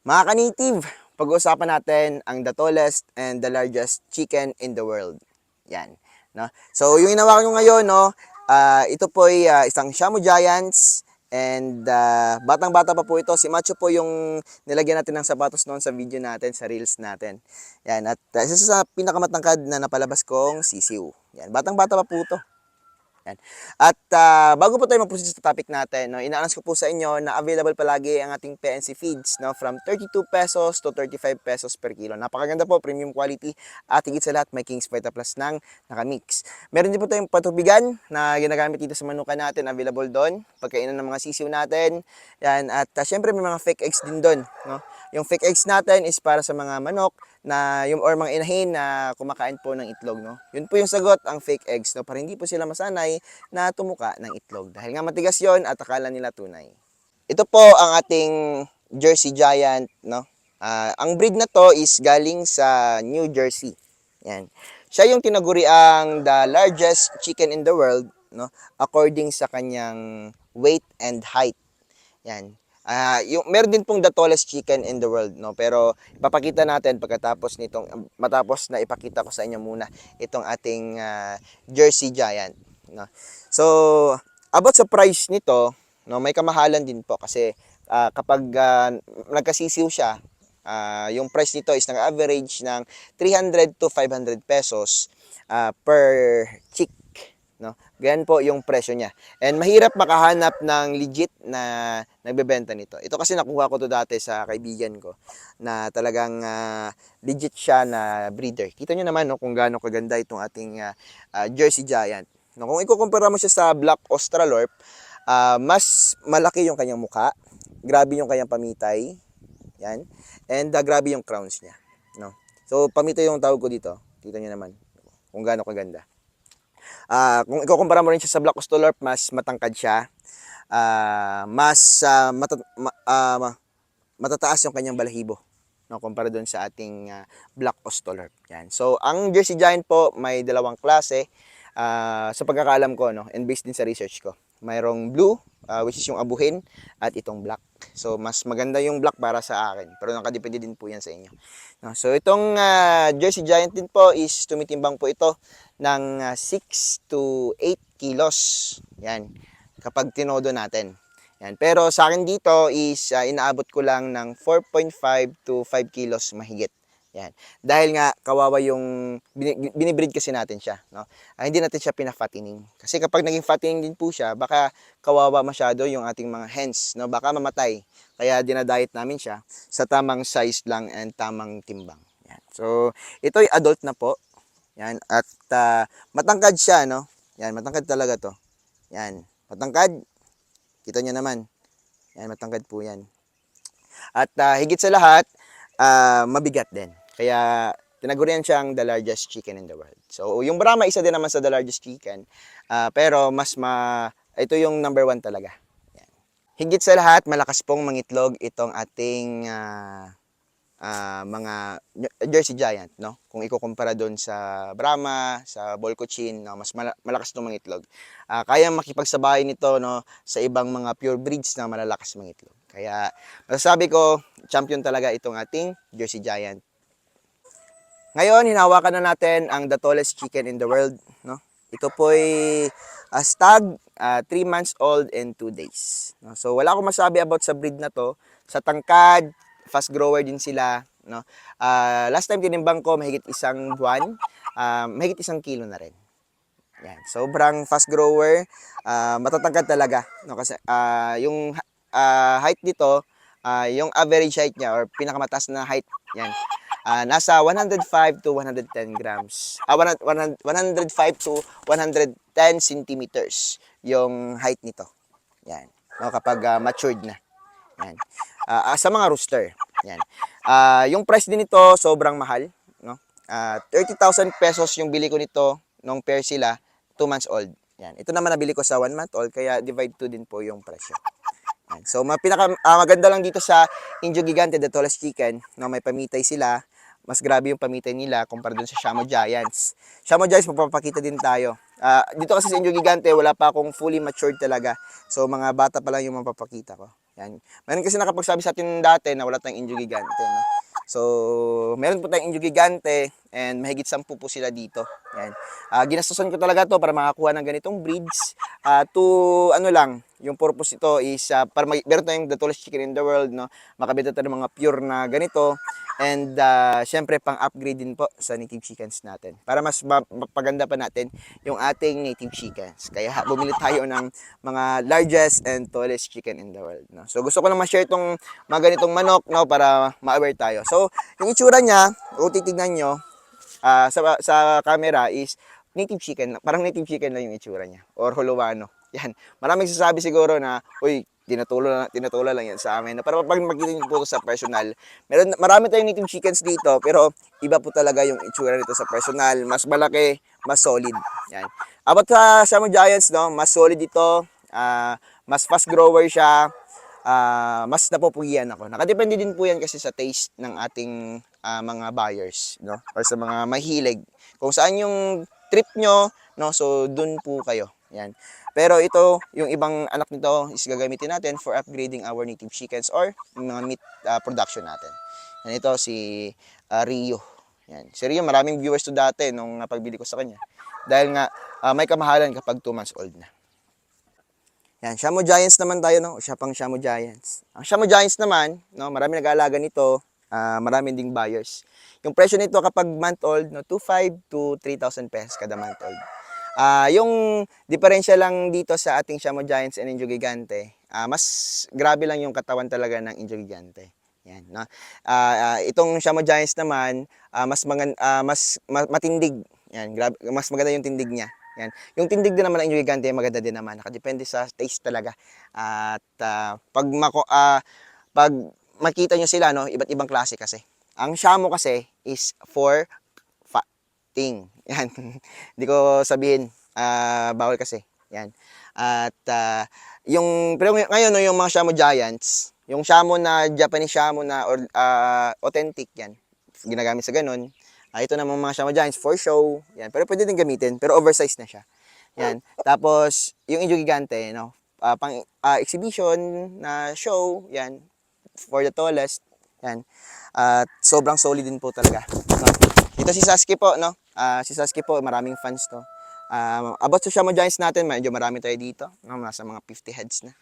Mga ka-native, pag-uusapan natin ang the tallest and the largest chicken in the world. Yan. No? So, yung hinawakan ko ngayon, no, ito po ay isang Shamu Giants and batang-bata pa po ito. Si Macho po yung nilagyan natin ng sapatos noon sa video natin, sa reels natin. Yan. At isa sa pinakamatangkad na napalabas kong sisiw. Yan. Batang-bata pa po ito. Yan. At bago po tayo mag-proceed sa topic natin, no, ina-announce ko po sa inyo na available palagi ang ating PNC feeds, no, from 32 pesos to 35 pesos per kilo. Napakaganda po, premium quality at higit sa lahat may King's Vita Plus nang nakamix. Meron din po tayong patubigan na ginagamit dito sa manuka natin, available doon, pagkainan ng mga sisiw natin. Yan. At syempre may mga fake eggs din doon. No? Yung fake eggs natin is para sa mga manok na yung or mga inahin na kumakain po ng itlog, no. Yun po yung sagot, ang fake eggs, no, para hindi po sila masanay na tumuka ng itlog dahil nga matigas yon at akala nila tunay. Ito po ang ating Jersey Giant, no. Ang breed na to is galing sa New Jersey. Yan. Siya yung tinaguri ang the largest chicken in the world, no, according sa kanyang weight and height. Yan. Yung meron din pong the tallest chicken in the world, no, pero ipapakita natin pagkatapos nitong matapos na ipakita ko sa inyo muna itong ating Jersey Giant, no. So about sa price nito, no, may kamahalan din po kasi kapag nagkasisiw siya, yung price nito is nag-average ng 300 to 500 pesos per chick, no. Ganyan po yung presyo niya. And mahirap makahanap ng legit na nagbebenta nito. Ito kasi nakuha ko to dati sa kaibigan ko na talagang legit siya na breeder. Kita nyo naman, no, kung gaano kaganda itong ating Jersey Giant. No, kung ikukumpara mo siya sa Black Australorp, mas malaki yung kanyang mukha. Grabe yung kanyang pamitay. Yan. And grabe yung crowns niya. No? So, pamitay yung tawag ko dito. Kita nyo naman kung gaano kaganda. Kung ikukumpara mo rin siya sa Black Australorp, mas matangkad siya. Matataas yung kanyang balahibo, no, kumpara doon sa ating Black Australorp. Yan. So, ang Jersey Giant po may dalawang klase sa pagkakaalam ko, no, and based din sa research ko. Mayroong blue, which is yung abuhin, at itong black. So, mas maganda yung black para sa akin. Pero nakadepende din po yan sa inyo. No, so, itong Jersey Giant din po is tumitimbang po ito ng 6 to 8 kilos. Yan. Kapag tinodo natin. Yan. Pero sa akin dito is inaabot ko lang ng 4.5 to 5 kilos mahigit. Yan. Dahil nga kawawa yung binibreed kasi natin siya, no. Hindi natin siya pina-fattening. Kasi kapag naging fattening din po siya, baka kawawa masyado yung ating mga hens, no. Baka mamatay. Kaya dinadiet namin siya sa tamang size lang and tamang timbang. Yan. So, ito ay adult na po. Yan. At matangkad siya, no. Yan, matangkad talaga to. Yan. Matangkad. Kita nyo naman. Yan, matangkad po yan. At higit sa lahat, mabigat din. Kaya tinagurian siyang the largest chicken in the world. So, yung Brahma, isa din naman sa the largest chicken. Pero ito yung number 1 talaga. Yan. Higit sa lahat, malakas pong mangitlog itong ating mga Jersey Giant, no? Kung ikukumpara doon sa Brahma, sa Bolcochin, no, mas malakas itong mangitlog. Kaya makipagsabay nito, no, sa ibang mga pure breeds na malalakas mangitlog. Kaya masasabi ko, champion talaga itong ating Jersey Giant. Ngayon, hinahawakan na natin ang the tallest chicken in the world, no? Ito po ay stag, 3 months old and 2 days. No? So, wala akong masabi about sa breed na to. Sa tangkad, fast grower din sila, no? Last time tinimbang ko, mahigit 1 buwan, mahigit 1 kilo na rin. Yan. Sobrang fast grower, matatangkad talaga, no? Kasi yung height dito, yung average height niya or pinakamataas na height, yan. Nasa 105 to 110 grams. 105 to 110 centimeters yung height nito. Yan. No, kapag matured na. Yan. Sa mga rooster. Yan. Yung price din nito sobrang mahal, no? 30,000 pesos yung bili ko nito nung pair sila, 2 months old. Yan. Ito naman nabili ko sa 1 month old kaya divide 2 din po yung presyo. Yan. So maganda lang dito sa Indio Gigante, the tallest chicken, no, may pamitay sila. Mas grabe yung pamitay nila kumpara dun sa Shamu Giants. Shamu Giants, magpapakita din tayo. Dito kasi sa Indio Gigante, wala pa akong fully matured talaga. So, mga bata pa lang yung mapapakita ko. Yan. Meron kasi nakapagsabi sa atin dati na wala tayong Indio Gigante. No? So, meron po tayong Indio Gigante and mahigit 10 po sila dito. Yan. Ginastusan ko talaga to para makakuha ng ganitong breeds. To ano lang, yung purpose ito is para meron tayong the tallest chicken in the world, no? Makabenta tayo ng mga pure na ganito. And syempre pang-upgrade din po sa native chickens natin. Para mas mapaganda pa natin yung ating native chickens. Kaya bumili tayo ng mga largest and tallest chicken in the world. No? So gusto ko lang ma-share itong mga ganitong manok, no, para ma-aware tayo. So yung itsura niya, kung titignan nyo sa camera is native chicken. Parang native chicken lang yung itsura niya. Or Holowano. Yan. Maraming sasabi siguro na, uy, tinutula lang yan sa amin. Para pag makita niyo po sa personal, marami tayong native chickens dito, pero iba po talaga yung itsura nito sa personal. Mas malaki, mas solid. Yan. About sa Shamu Giants, no, mas solid ito, mas fast grower siya, mas napupugian ako. Nakadepende din po yan kasi sa taste ng ating mga buyers, no, or sa mga mahilig. Kung saan yung trip nyo, no, so dun po kayo. Yan. Pero ito, yung ibang anak nito is gagamitin natin for upgrading our native chickens or yung mga meat production natin. Yan, ito si Rio. Yan. Si Rio, maraming viewers to dati nung pagbili ko sa kanya. Dahil nga, may kamahalan kapag 2 months old na. Yan, Shamu Giants naman tayo, no? Siya pang Shamu Giants. Ang Shamu Giants naman, no, marami nag-aalaga nito, marami ding buyers. Yung presyo nito kapag month old, no, 2,500 to 3,000 pesos kada month old. Yung diferensya lang dito sa ating Shamu Giants and Indio Gigante, mas grabe lang yung katawan talaga ng Indio Gigante. Yan, no? Itong Shamu Giants naman, mas matindig. Yan, grabe, mas maganda yung tindig niya. Yan. Yung tindig din naman ng Indio Gigante, maganda din naman. Nakadepende sa taste talaga. At pag makita nyo sila, no, iba't ibang klase kasi. Ang Shamu kasi is for fatting. Yan. Hindi ko sabihin, bawal kasi. Yan. At pero ngayon, no, yung mga Shamu Giants, yung Shamu na Japanese Shamu na authentic, yan. Ginagamit sa ganun. Ito namang mga Shamu Giants for show. Yan. Pero pwede din gamitin, pero oversized na siya. Yan. Tapos, yung Indio Gigante, no, pang exhibition na show, yan, for the tallest. Yan. At sobrang solid din po talaga. No? Ito si Sasuke po, no? Si Sasuke po, maraming fans to. About sa Shamu Giants natin, medyo marami tayo dito. No? Nasa mga 50 heads na.